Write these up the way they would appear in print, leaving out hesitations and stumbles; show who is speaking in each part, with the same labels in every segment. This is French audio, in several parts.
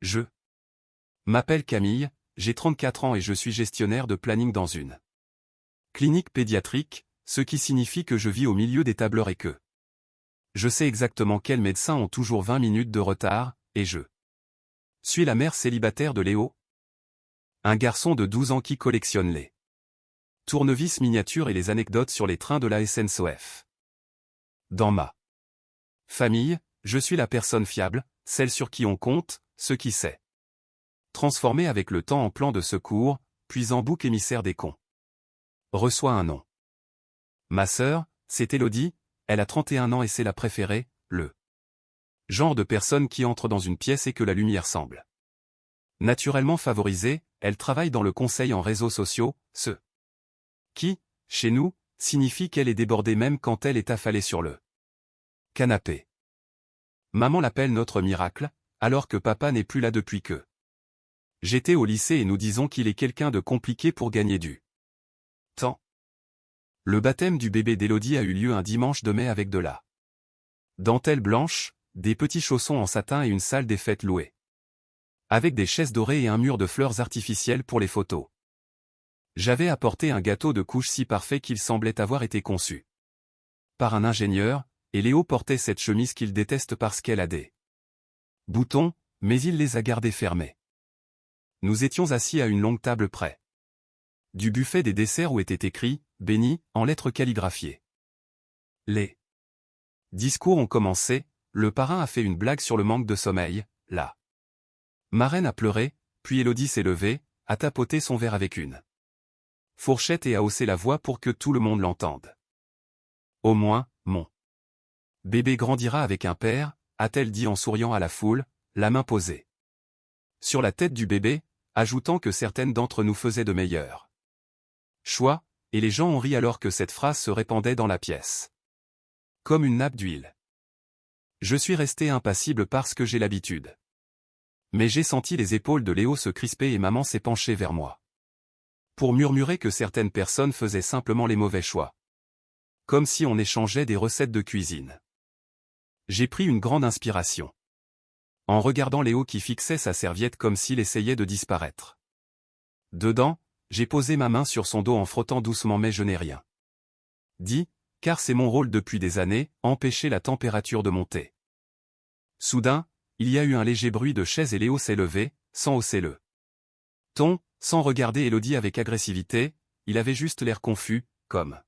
Speaker 1: Je m'appelle Camille, j'ai 34 ans et je suis gestionnaire de planning dans une clinique pédiatrique, ce qui signifie que je vis au milieu des tableurs et que je sais exactement quels médecins ont toujours 20 minutes de retard, et je suis la mère célibataire de Léo, un garçon de 12 ans qui collectionne les tournevis miniatures et les anecdotes sur les trains de la SNCF. Dans ma famille, je suis la personne fiable, celle sur qui on compte, ce qui s'est transformé avec le temps en plan de secours, puis en bouc émissaire des cons. Reçoit un nom. Ma sœur, c'est Élodie, elle a 31 ans et c'est la préférée, le genre de personne qui entre dans une pièce et que la lumière semble naturellement favorisée. Elle travaille dans le conseil en réseaux sociaux, ce qui, chez nous, signifie qu'elle est débordée même quand elle est affalée sur le canapé. Maman l'appelle notre miracle, alors que papa n'est plus là depuis que j'étais au lycée et nous disons qu'il est quelqu'un de compliqué pour gagner du temps. Le baptême du bébé d'Élodie a eu lieu un dimanche de mai avec de la dentelle blanche, des petits chaussons en satin et une salle des fêtes louée, avec des chaises dorées et un mur de fleurs artificielles pour les photos. J'avais apporté un gâteau de couche si parfait qu'il semblait avoir été conçu par un ingénieur, et Léo portait cette chemise qu'il déteste parce qu'elle a des boutons, mais il les a gardés fermés. Nous étions assis à une longue table près du buffet des desserts où était écrit « Béni » en lettres calligraphiées. Les discours ont commencé, le parrain a fait une blague sur le manque de sommeil, la marraine a pleuré, puis Élodie s'est levée, a tapoté son verre avec une fourchette et a haussé la voix pour que tout le monde l'entende. Au moins, mon bébé grandira avec un père, a-t-elle dit en souriant à la foule, la main posée sur la tête du bébé, ajoutant que certaines d'entre nous faisaient de meilleurs choix, et les gens ont ri alors que cette phrase se répandait dans la pièce comme une nappe d'huile. Je suis resté impassible parce que j'ai l'habitude. Mais j'ai senti les épaules de Léo se crisper et maman s'est penchée vers moi pour murmurer que certaines personnes faisaient simplement les mauvais choix. Comme si on échangeait des recettes de cuisine. J'ai pris une grande inspiration. En regardant Léo qui fixait sa serviette comme s'il essayait de disparaître. Dedans, j'ai posé ma main sur son dos en frottant doucement mais je n'ai rien dit, car c'est mon rôle depuis des années, empêcher la température de monter. Soudain, il y a eu un léger bruit de chaise et Léo s'est levé, sans hausser le ton, sans regarder Élodie avec agressivité, il avait juste l'air confus, comme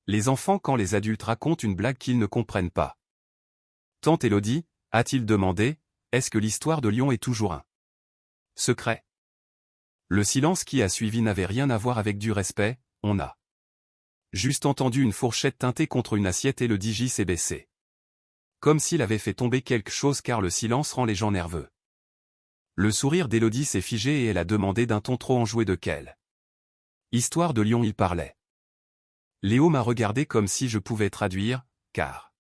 Speaker 1: les enfants quand les adultes racontent une blague qu'ils ne comprennent pas. Tante Élodie, a-t-il demandé, est-ce que l'histoire de Lyon est toujours un secret? Le silence qui a suivi n'avait rien à voir avec du respect, on a juste entendu une fourchette teintée contre une assiette et le digi s'est baissé. Comme s'il avait fait tomber quelque chose car le silence rend les gens nerveux. Le sourire d'Élodie s'est figé et elle a demandé d'un ton trop enjoué de quelle histoire de Lyon il parlait. Léo m'a regardé comme si je pouvais traduire, car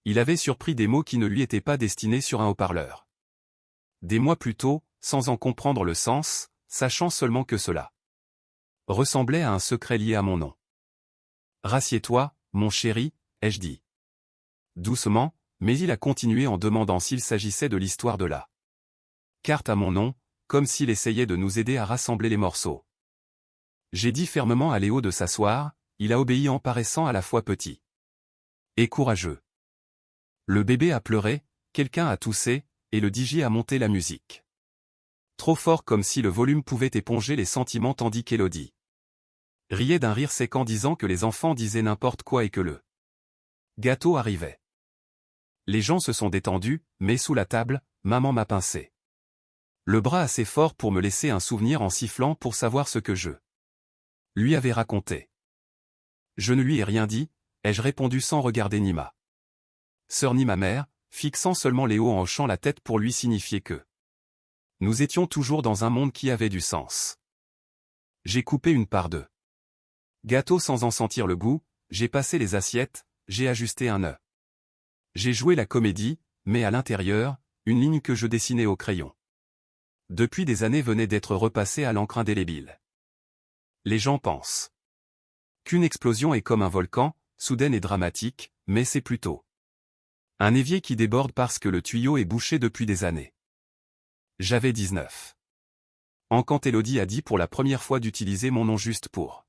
Speaker 1: il avait surpris des mots qui ne lui étaient pas destinés sur un haut-parleur. Des mois plus tôt, sans en comprendre le sens, sachant seulement que cela ressemblait à un secret lié à mon nom. Rassieds-toi, mon chéri, ai-je dit. Doucement, mais il a continué en demandant s'il s'agissait de l'histoire de la carte à mon nom, comme s'il essayait de nous aider à rassembler les morceaux. J'ai dit fermement à Léo de s'asseoir, il a obéi en paraissant à la fois petit et courageux. Le bébé a pleuré, quelqu'un a toussé, et le digi a monté la musique. Trop fort comme si le volume pouvait éponger les sentiments tandis qu'Élodie riait d'un rire séquent disant que les enfants disaient n'importe quoi et que le gâteau arrivait. Les gens se sont détendus, mais sous la table, maman m'a pincé le bras assez fort pour me laisser un souvenir en sifflant pour savoir ce que je lui avais raconté. Je ne lui ai rien dit, ai-je répondu sans regarder ni ma sœur ni ma mère, fixant seulement Léo en hochant la tête pour lui signifier que nous étions toujours dans un monde qui avait du sens. J'ai coupé une part de gâteau sans en sentir le goût, j'ai passé les assiettes, j'ai ajusté un nœud. J'ai joué la comédie, mais à l'intérieur, une ligne que je dessinais au crayon. Depuis des années venait d'être repassée à l'encre indélébile. Les gens pensent qu'une explosion est comme un volcan, soudaine et dramatique, mais c'est plutôt un évier qui déborde parce que le tuyau est bouché depuis des années. J'avais 19 ans quand Elodie a dit pour la première fois d'utiliser mon nom juste pour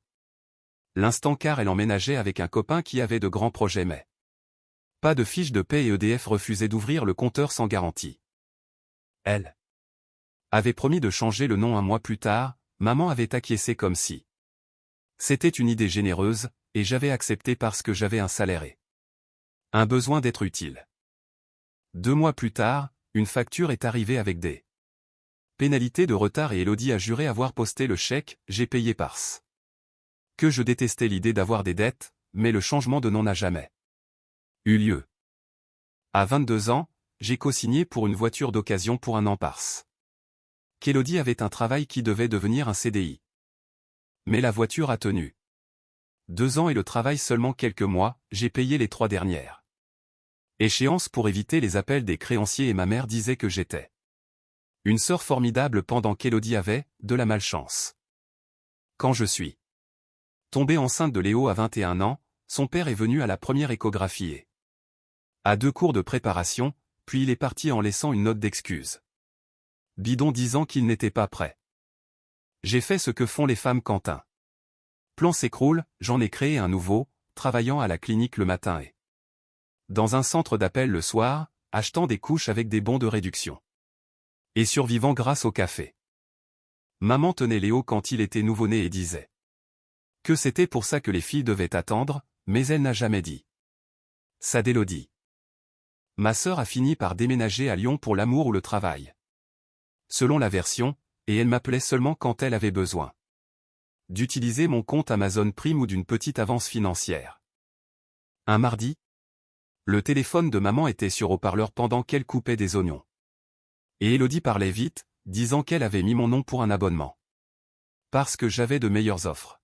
Speaker 1: l'instant car elle emménageait avec un copain qui avait de grands projets mais pas de fiche de paie et EDF refusait d'ouvrir le compteur sans garantie. Elle avait promis de changer le nom un mois plus tard, maman avait acquiescé comme si c'était une idée généreuse, et j'avais accepté parce que j'avais un salaire et un besoin d'être utile. 2 mois plus tard, une facture est arrivée avec des pénalités de retard et Elodie a juré avoir posté le chèque, j'ai payé parce que je détestais l'idée d'avoir des dettes, mais le changement de nom n'a jamais eu lieu. À 22 ans, j'ai co-signé pour une voiture d'occasion pour 1 an parce qu'Elodie avait un travail qui devait devenir un CDI. Mais la voiture a tenu 2 ans et le travail seulement quelques mois, j'ai payé les 3 dernières échéances pour éviter les appels des créanciers et ma mère disait que j'étais une sœur formidable pendant qu'Elodie avait de la malchance. Quand je suis tombée enceinte de Léo à 21 ans, son père est venu à la première échographie et à 2 cours de préparation, puis il est parti en laissant une note d'excuse bidon disant qu'il n'était pas prêt. J'ai fait ce que font les femmes quand un plan s'écroule, j'en ai créé un nouveau, travaillant à la clinique le matin et dans un centre d'appel le soir, achetant des couches avec des bons de réduction. Et survivant grâce au café. Maman tenait Léo quand il était nouveau-né et disait que c'était pour ça que les filles devaient attendre, mais elle n'a jamais dit ça d'Élodie. Ma sœur a fini par déménager à Lyon pour l'amour ou le travail. Selon la version, et elle m'appelait seulement quand elle avait besoin d'utiliser mon compte Amazon Prime ou d'une petite avance financière. Un mardi, le téléphone de maman était sur haut-parleur pendant qu'elle coupait des oignons. Et Elodie parlait vite, disant qu'elle avait mis mon nom pour un abonnement. Parce que j'avais de meilleures offres.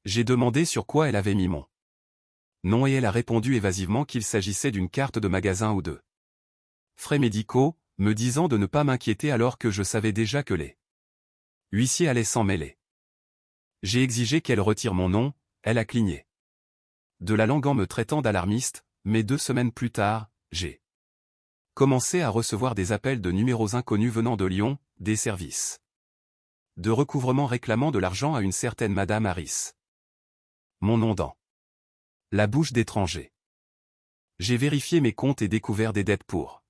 Speaker 1: J'ai demandé sur quoi elle avait mis mon nom et elle a répondu évasivement qu'il s'agissait d'une carte de magasin ou de frais médicaux, me disant de ne pas m'inquiéter alors que je savais déjà que les huissiers allaient s'en mêler. J'ai exigé qu'elle retire mon nom, elle a cligné de la langue en me traitant d'alarmiste, mais 2 semaines plus tard, j'ai commencé à recevoir des appels de numéros inconnus venant de Lyon, des services de recouvrement réclamant de l'argent à une certaine Madame Harris. Mon nom dans la bouche d'étrangers. J'ai vérifié mes comptes et découvert des dettes pour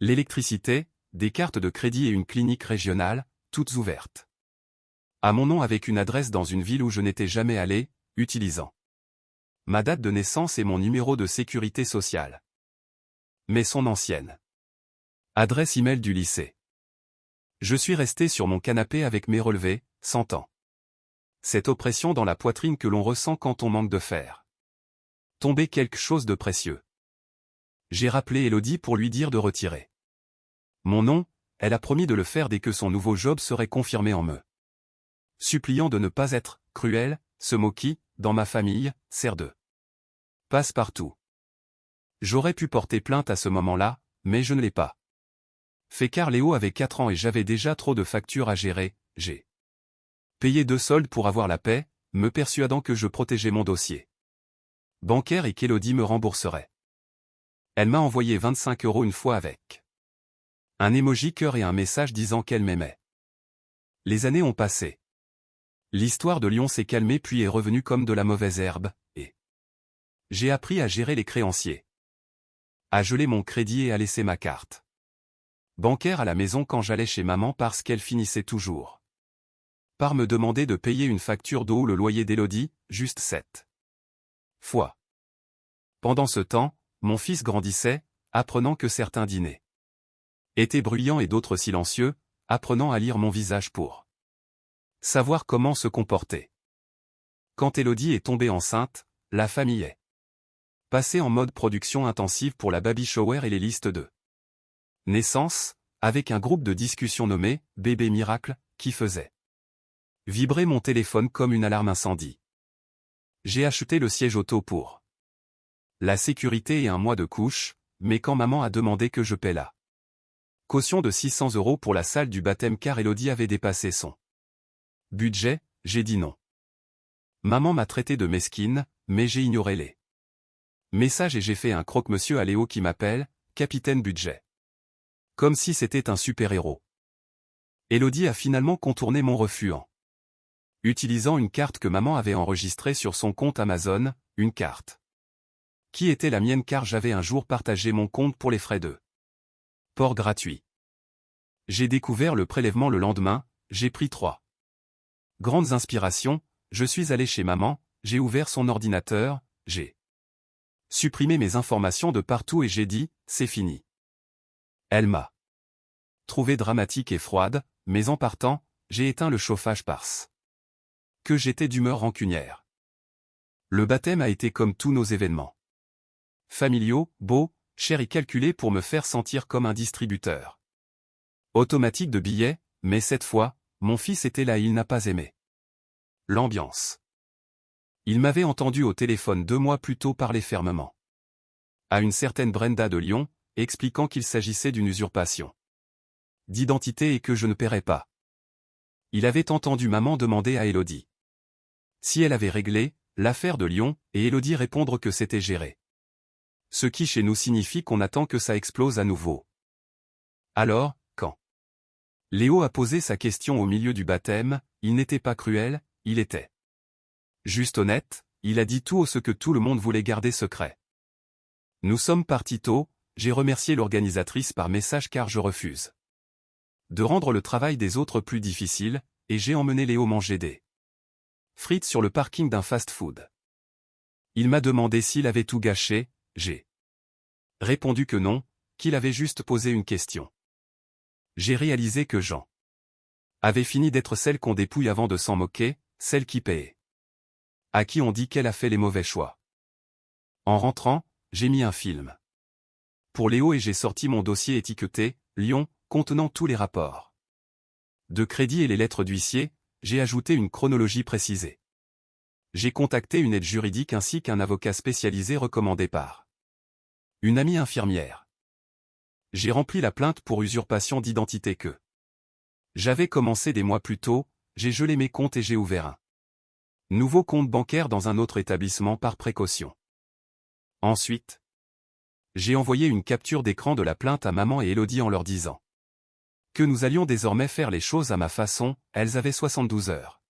Speaker 1: l'électricité, des cartes de crédit et une clinique régionale, toutes ouvertes à mon nom avec une adresse dans une ville où je n'étais jamais allé, utilisant ma date de naissance et mon numéro de sécurité sociale. Mais son ancienne adresse email du lycée. Je suis resté sur mon canapé avec mes relevés, sentant cette oppression dans la poitrine que l'on ressent quand on manque de fer. Tomber quelque chose de précieux. J'ai rappelé Elodie pour lui dire de retirer mon nom, elle a promis de le faire dès que son nouveau job serait confirmé en me suppliant de ne pas être cruel, ce mot qui, dans ma famille, sert de passe-partout. J'aurais pu porter plainte à ce moment-là, mais je ne l'ai pas fait car Léo avait 4 ans et j'avais déjà trop de factures à gérer, j'ai payé 2 soldes pour avoir la paix, me persuadant que je protégeais mon dossier bancaire et qu'Elodie me rembourserait. Elle m'a envoyé 25 € une fois avec un emoji cœur et un message disant qu'elle m'aimait. Les années ont passé. L'histoire de Lyon s'est calmée puis est revenue comme de la mauvaise herbe, et j'ai appris à gérer les créanciers, à geler mon crédit et à laisser ma carte bancaire à la maison quand j'allais chez maman parce qu'elle finissait toujours par me demander de payer une facture d'eau ou le loyer d'Elodie, juste 7 fois. Pendant ce temps, mon fils grandissait, apprenant que certains dîners étaient bruyants et d'autres silencieux, apprenant à lire mon visage pour savoir comment se comporter. Quand Elodie est tombée enceinte, la famille est passée en mode production intensive pour la baby shower et les listes de naissance, avec un groupe de discussion nommé « Bébé Miracle » qui faisait vibrer mon téléphone comme une alarme incendie. J'ai acheté le siège auto pour la sécurité et un mois de couche, mais quand maman a demandé que je paie la caution de 600 € pour la salle du baptême car Elodie avait dépassé son budget, j'ai dit non. Maman m'a traité de mesquine, mais j'ai ignoré les messages et j'ai fait un croque-monsieur à Léo qui m'appelle « Capitaine Budget ». Comme si c'était un super-héros. Élodie a finalement contourné mon refus en utilisant une carte que maman avait enregistrée sur son compte Amazon, une carte qui était la mienne car j'avais un jour partagé mon compte pour les frais de port gratuit. J'ai découvert le prélèvement le lendemain, j'ai pris 3 grandes inspirations, je suis allé chez maman, j'ai ouvert son ordinateur, j'ai supprimé mes informations de partout et j'ai dit, c'est fini. Elle m'a trouvé dramatique et froide, mais en partant, j'ai éteint le chauffage parce que j'étais d'humeur rancunière. Le baptême a été comme tous nos événements familiaux, beaux, chers et calculés pour me faire sentir comme un distributeur automatique de billets, mais cette fois, mon fils était là et il n'a pas aimé l'ambiance. Il m'avait entendu au téléphone 2 mois plus tôt parler fermement à une certaine Brenda de Lyon, expliquant qu'il s'agissait d'une usurpation d'identité et que je ne paierais pas. Il avait entendu maman demander à Élodie si elle avait réglé l'affaire de Lyon, et Élodie répondre que c'était géré. Ce qui chez nous signifie qu'on attend que ça explose à nouveau. Alors, quand Léo a posé sa question au milieu du baptême, il n'était pas cruel, il était juste honnête, il a dit tout ce que tout le monde voulait garder secret. Nous sommes partis tôt, j'ai remercié l'organisatrice par message car je refuse de rendre le travail des autres plus difficile, et j'ai emmené Léo manger des frites sur le parking d'un fast-food. Il m'a demandé s'il avait tout gâché, j'ai répondu que non, qu'il avait juste posé une question. J'ai réalisé que Jean avait fini d'être celle qu'on dépouille avant de s'en moquer, celle qui paie. À qui on dit qu'elle a fait les mauvais choix. En rentrant, j'ai mis un film pour Léo et j'ai sorti mon dossier étiqueté « Lyon », contenant tous les rapports de crédit et les lettres d'huissier, j'ai ajouté une chronologie précisée. J'ai contacté une aide juridique ainsi qu'un avocat spécialisé recommandé par une amie infirmière. J'ai rempli la plainte pour usurpation d'identité que j'avais commencé des mois plus tôt, j'ai gelé mes comptes et j'ai ouvert un nouveau compte bancaire dans un autre établissement par précaution. Ensuite, j'ai envoyé une capture d'écran de la plainte à maman et Élodie en leur disant que nous allions désormais faire les choses à ma façon, elles avaient 72 heures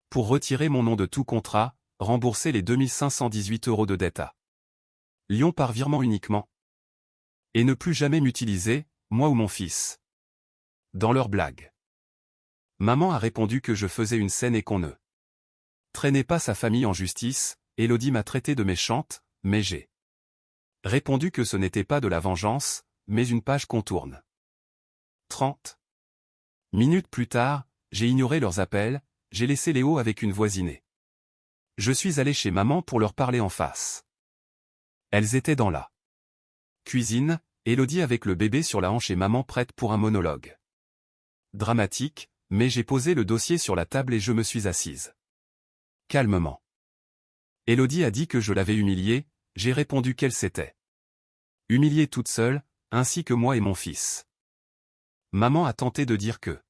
Speaker 1: pour retirer mon nom de tout contrat, rembourser les 2518 € de dette à Lyon par virement uniquement, et ne plus jamais m'utiliser, moi ou mon fils, dans leur blague. Maman a répondu que je faisais une scène et qu'on ne traînait pas sa famille en justice, Élodie m'a traité de méchante, mais j'ai répondu que ce n'était pas de la vengeance, mais une page qu'on tourne. 30 minutes plus tard, j'ai ignoré leurs appels, j'ai laissé Léo avec une voisinée. Je suis allé chez maman pour leur parler en face. Elles étaient dans la cuisine, Élodie avec le bébé sur la hanche et maman prête pour un monologue dramatique, mais j'ai posé le dossier sur la table et je me suis assise calmement. Élodie a dit que je l'avais humiliée, j'ai répondu qu'elle s'était humiliée toute seule, ainsi que moi et mon fils. Maman a tenté de dire que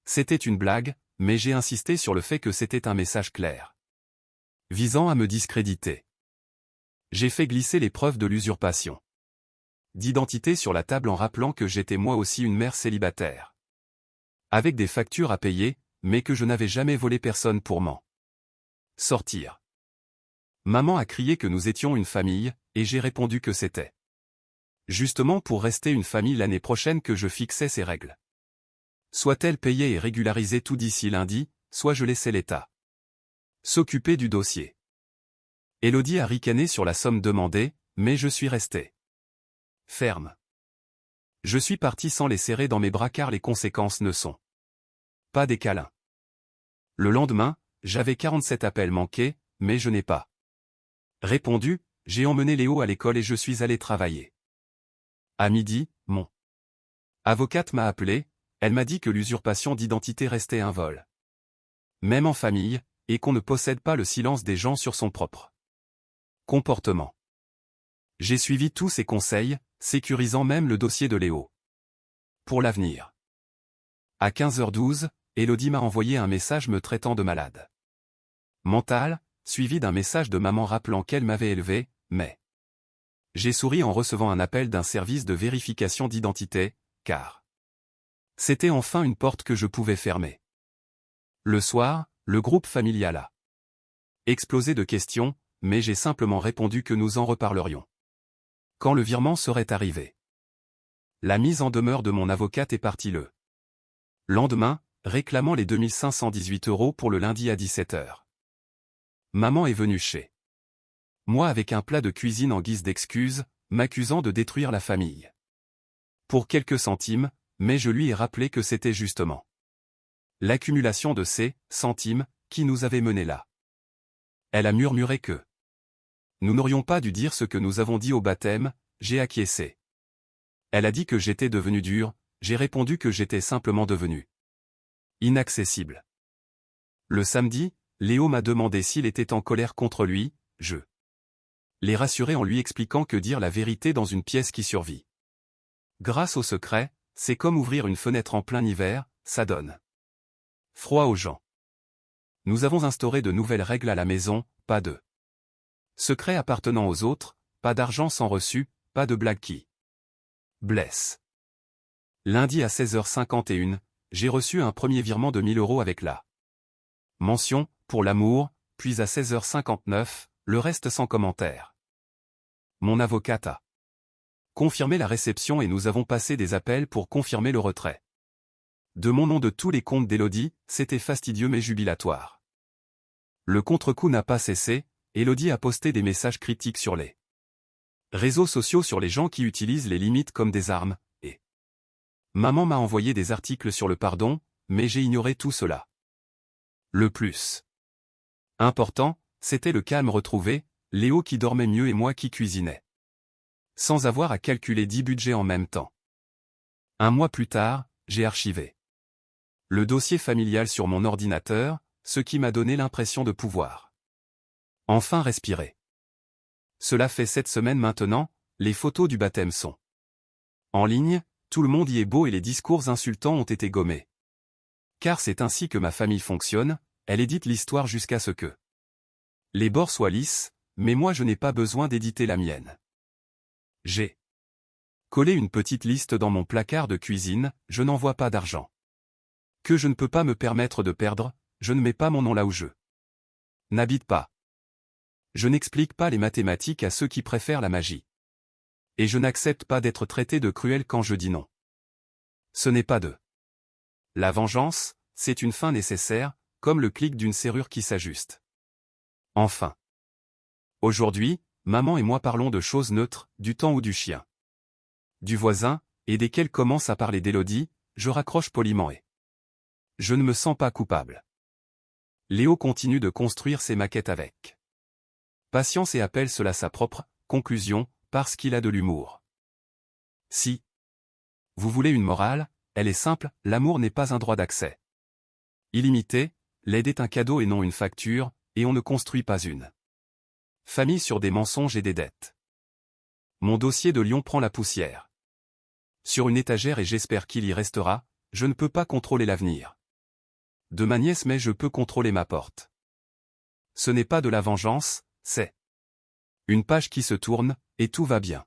Speaker 1: c'était une blague, mais j'ai insisté sur le fait que c'était un message clair visant à me discréditer. J'ai fait glisser les preuves de l'usurpation d'identité sur la table en rappelant que j'étais moi aussi une mère célibataire, avec des factures à payer, mais que je n'avais jamais volé personne pour m'en sortir. Maman a crié que nous étions une famille, et j'ai répondu que c'était justement pour rester une famille l'année prochaine que je fixais ces règles. Soit elle payait et régularisait tout d'ici lundi, soit je laissais l'État s'occuper du dossier. Élodie a ricané sur la somme demandée, mais je suis resté ferme. Je suis parti sans les serrer dans mes bras car les conséquences ne sont pas des câlins. Le lendemain, j'avais 47 appels manqués, mais je n'ai pas répondu, j'ai emmené Léo à l'école et je suis allé travailler. À midi, mon avocate m'a appelé, elle m'a dit que l'usurpation d'identité restait un vol. Même en famille, et qu'on ne possède pas le silence des gens sur son propre comportement. J'ai suivi tous ses conseils, sécurisant même le dossier de Léo. Pour l'avenir. À 15h12, Élodie m'a envoyé un message me traitant de malade mentale, suivi d'un message de maman rappelant qu'elle m'avait élevé, mais J'ai souri en recevant un appel d'un service de vérification d'identité, car c'était enfin une porte que je pouvais fermer. Le soir, le groupe familial a explosé de questions, mais j'ai simplement répondu que nous en reparlerions quand le virement serait arrivé. La mise en demeure de mon avocate est partie le lendemain, réclamant les 2518 € pour le lundi à 17 h. Maman est venue chez moi avec un plat de cuisine en guise d'excuse, m'accusant de détruire la famille. Pour quelques centimes, mais je lui ai rappelé que c'était justement l'accumulation de ces centimes qui nous avait menés là. Elle a murmuré que nous n'aurions pas dû dire ce que nous avons dit au baptême, j'ai acquiescé. Elle a dit que j'étais devenu dur, j'ai répondu que j'étais simplement devenu inaccessible. Le samedi, Léo m'a demandé s'il était en colère contre lui, je l'ai rassuré en lui expliquant que dire la vérité dans une pièce qui survit grâce au secret, c'est comme ouvrir une fenêtre en plein hiver, ça donne froid aux gens. Nous avons instauré de nouvelles règles à la maison, pas de secret appartenant aux autres, pas d'argent sans reçu, pas de blague qui blesse. Lundi à 16h51, j'ai reçu un premier virement de 1000 € avec la mention « Pour l'amour », puis à 16h59, le reste sans commentaire. Mon avocate a confirmé la réception et nous avons passé des appels pour confirmer le retrait de mon nom de tous les comptes d'Élodie, c'était fastidieux mais jubilatoire. Le contre-coup n'a pas cessé, Élodie a posté des messages critiques sur les réseaux sociaux sur les gens qui utilisent les limites comme des armes, et maman m'a envoyé des articles sur le pardon, mais j'ai ignoré tout cela. Le plus important, c'était le calme retrouvé, Léo qui dormait mieux et moi qui cuisinais sans avoir à calculer 10 budgets en même temps. Un mois plus tard, j'ai archivé le dossier familial sur mon ordinateur, ce qui m'a donné l'impression de pouvoir enfin respirer. Cela fait 7 semaines maintenant, les photos du baptême sont en ligne, tout le monde y est beau et les discours insultants ont été gommés. Car c'est ainsi que ma famille fonctionne, elle édite l'histoire jusqu'à ce que les bords soient lisses, mais moi je n'ai pas besoin d'éditer la mienne. J'ai collé une petite liste dans mon placard de cuisine, je n'envoie pas d'argent que je ne peux pas me permettre de perdre, je ne mets pas mon nom là où je n'habite pas. Je n'explique pas les mathématiques à ceux qui préfèrent la magie. Et je n'accepte pas d'être traité de cruel quand je dis non. Ce n'est pas de la vengeance, c'est une fin nécessaire, comme le clic d'une serrure qui s'ajuste. Enfin. Aujourd'hui, maman et moi parlons de choses neutres, du temps ou du chien. Du voisin, et desquels commence à parler d'Élodie, je raccroche poliment et je ne me sens pas coupable. Léo continue de construire ses maquettes avec patience et appelle cela sa propre conclusion, parce qu'il a de l'humour. Si vous voulez une morale, elle est simple, l'amour n'est pas un droit d'accès illimité, l'aide est un cadeau et non une facture, et on ne construit pas une famille sur des mensonges et des dettes. Mon dossier de Lyon prend la poussière sur une étagère et j'espère qu'il y restera, je ne peux pas contrôler l'avenir de ma nièce mais je peux contrôler ma porte. Ce n'est pas de la vengeance, c'est une page qui se tourne, et tout va bien.